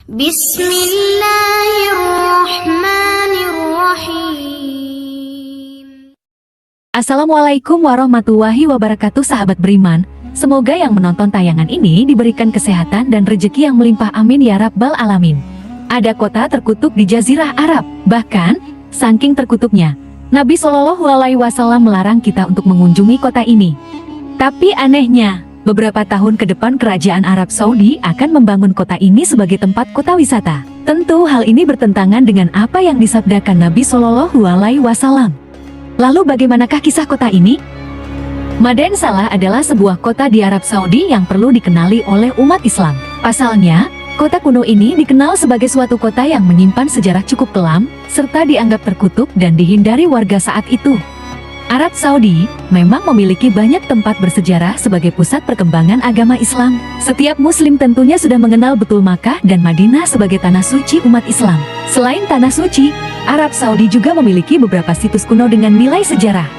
Bismillahirrahmanirrahim. Assalamualaikum warahmatullahi wabarakatuh, sahabat beriman. Semoga yang menonton tayangan ini diberikan kesehatan dan rezeki yang melimpah, amin ya rabbal alamin. Ada kota terkutuk di Jazirah Arab. Bahkan, saking terkutuknya, Nabi Shallallahu Alaihi Wasallam melarang kita untuk mengunjungi kota ini. Tapi anehnya, beberapa tahun ke depan kerajaan Arab Saudi akan membangun kota ini sebagai tempat kota wisata. Tentu hal ini bertentangan dengan apa yang disabdakan Nabi Shallallahu Alaihi Wasallam. Lalu bagaimanakah kisah kota ini? Madain Salah adalah sebuah kota di Arab Saudi yang perlu dikenali oleh umat Islam. Pasalnya, kota kuno ini dikenal sebagai suatu kota yang menyimpan sejarah cukup kelam, serta dianggap terkutuk dan dihindari warga saat itu. Arab Saudi memang memiliki banyak tempat bersejarah sebagai pusat perkembangan agama Islam. Setiap muslim tentunya sudah mengenal betul Makkah dan Madinah sebagai tanah suci umat Islam. Selain tanah suci, Arab Saudi juga memiliki beberapa situs kuno dengan nilai sejarah.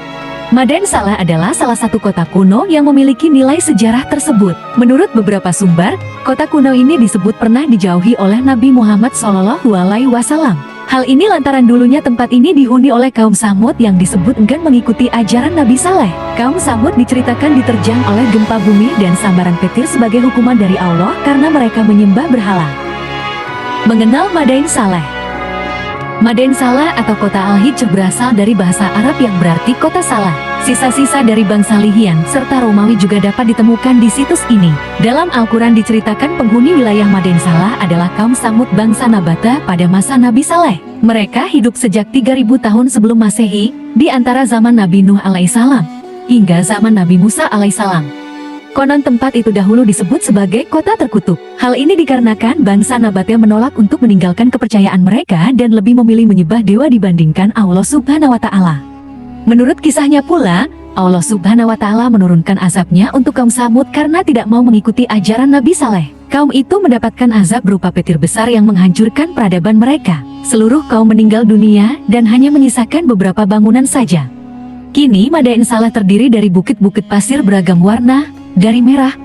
Madain Salah adalah salah satu kota kuno yang memiliki nilai sejarah tersebut. Menurut beberapa sumber, kota kuno ini disebut pernah dijauhi oleh Nabi Muhammad SAW. Hal ini lantaran dulunya tempat ini dihuni oleh kaum Samud yang disebut enggan mengikuti ajaran Nabi Saleh. Kaum Samud diceritakan diterjang oleh gempa bumi dan sambaran petir sebagai hukuman dari Allah karena mereka menyembah berhala. Mengenal Madain Salah. Madain Salah atau kota Al-Hijr berasal dari bahasa Arab yang berarti kota salah. Sisa-sisa dari bangsa Lihian serta Romawi juga dapat ditemukan di situs ini. Dalam Al-Quran diceritakan penghuni wilayah Madain Salah adalah kaum Samud bangsa Nabata pada masa Nabi Saleh. Mereka hidup sejak 3000 tahun sebelum Masehi, di antara zaman Nabi Nuh alaihissalam hingga zaman Nabi Musa alaihissalam. Konon tempat itu dahulu disebut sebagai kota terkutuk. Hal ini dikarenakan bangsa Nabata menolak untuk meninggalkan kepercayaan mereka dan lebih memilih menyembah dewa dibandingkan Allah Subhanahu wa Ta'ala. Menurut kisahnya pula, Allah Subhanahu wa Ta'ala menurunkan azabnya untuk kaum Samud karena tidak mau mengikuti ajaran Nabi Saleh. Kaum itu mendapatkan azab berupa petir besar yang menghancurkan peradaban mereka. Seluruh kaum meninggal dunia dan hanya menyisakan beberapa bangunan saja. Kini Madain Salah terdiri dari bukit-bukit pasir beragam warna, dari merah,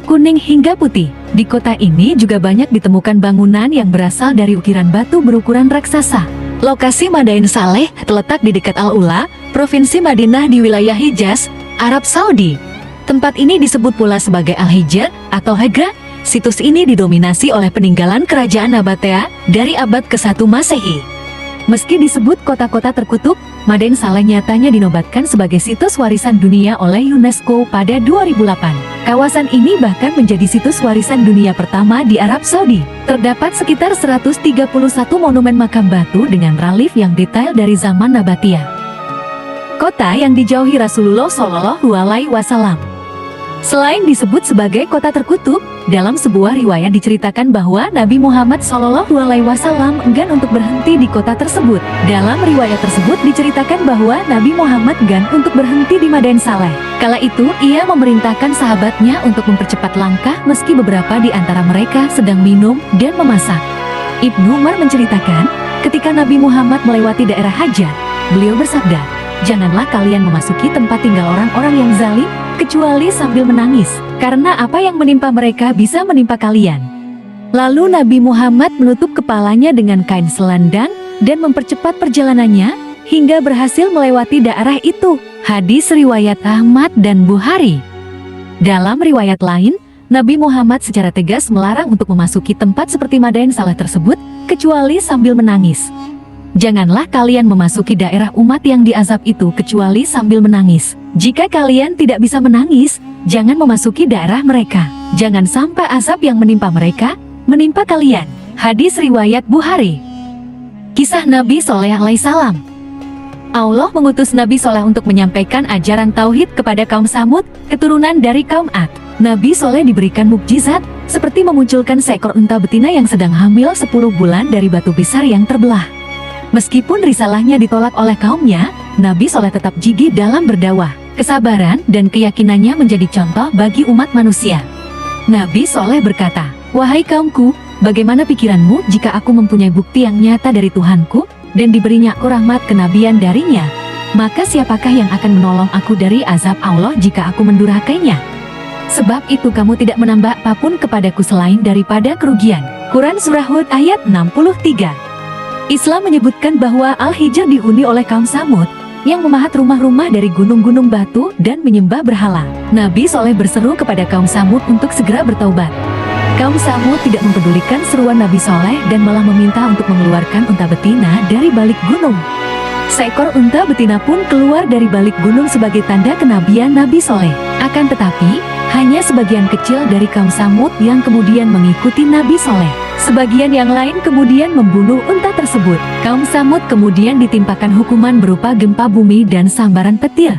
kuning hingga putih. Di kota ini juga banyak ditemukan bangunan yang berasal dari ukiran batu berukuran raksasa. Lokasi Madain Salah terletak di dekat Al-Ula, Provinsi Madinah di wilayah Hijaz, Arab Saudi. Tempat ini disebut pula sebagai Al-Hijr atau Hegra. Situs ini didominasi oleh peninggalan kerajaan Nabatea dari abad ke-1 Masehi. Meski disebut kota-kota terkutuk, Madain Salah nyatanya dinobatkan sebagai situs warisan dunia oleh UNESCO pada 2008. Kawasan ini bahkan menjadi situs warisan dunia pertama di Arab Saudi. Terdapat sekitar 131 monumen makam batu dengan relief yang detail dari zaman Nabatea. Kota yang dijauhi Rasulullah Shallallahu Alaihi Wasallam. Selain disebut sebagai kota terkutuk, dalam sebuah riwayat diceritakan bahwa Nabi Muhammad SAW enggan untuk berhenti di kota tersebut. Dalam riwayat tersebut diceritakan bahwa Nabi Muhammad enggan untuk berhenti di Madain Salah. Kala itu, ia memerintahkan sahabatnya untuk mempercepat langkah meski beberapa di antara mereka sedang minum dan memasak. Ibnu Umar menceritakan, ketika Nabi Muhammad melewati daerah Hajar, beliau bersabda, "Janganlah kalian memasuki tempat tinggal orang-orang yang zalim, kecuali sambil menangis, karena apa yang menimpa mereka bisa menimpa kalian." Lalu Nabi Muhammad menutup kepalanya dengan kain selendang dan mempercepat perjalanannya hingga berhasil melewati daerah itu. Hadis riwayat Ahmad dan Bukhari. Dalam riwayat lain, Nabi Muhammad secara tegas melarang untuk memasuki tempat seperti Madain Salah tersebut, kecuali sambil menangis. Janganlah kalian memasuki daerah umat yang diazab itu kecuali sambil menangis. Jika kalian tidak bisa menangis, jangan memasuki daerah mereka. Jangan sampai azab yang menimpa mereka, menimpa kalian. Hadis riwayat Bukhari. Kisah Nabi Shaleh alaihissalam. Allah mengutus Nabi Shaleh untuk menyampaikan ajaran tauhid kepada kaum Samud, keturunan dari kaum Ad. Nabi Shaleh diberikan mukjizat, seperti memunculkan seekor unta betina yang sedang hamil 10 bulan dari batu besar yang terbelah. Meskipun risalahnya ditolak oleh kaumnya, Nabi Shaleh tetap gigih dalam berdakwah. Kesabaran dan keyakinannya menjadi contoh bagi umat manusia. Nabi Shaleh berkata, "Wahai kaumku, bagaimana pikiranmu jika aku mempunyai bukti yang nyata dari Tuhanku, dan diberinya aku rahmat kenabian darinya? Maka siapakah yang akan menolong aku dari azab Allah jika aku mendurhakainya? Sebab itu kamu tidak menambah apapun kepadaku selain daripada kerugian." Quran Surah Hud ayat 63. Islam menyebutkan bahwa Al-Hijr dihuni oleh kaum Samud yang memahat rumah-rumah dari gunung-gunung batu dan menyembah berhala. Nabi Soleh berseru kepada kaum Samud untuk segera bertaubat. Kaum Samud tidak mempedulikan seruan Nabi Soleh dan malah meminta untuk mengeluarkan unta betina dari balik gunung. Seekor unta betina pun keluar dari balik gunung sebagai tanda kenabian Nabi Soleh. Akan tetapi, hanya sebagian kecil dari kaum Samud yang kemudian mengikuti Nabi Soleh. Sebagian yang lain kemudian membunuh unta tersebut. Kaum Samud kemudian ditimpakan hukuman berupa gempa bumi dan sambaran petir.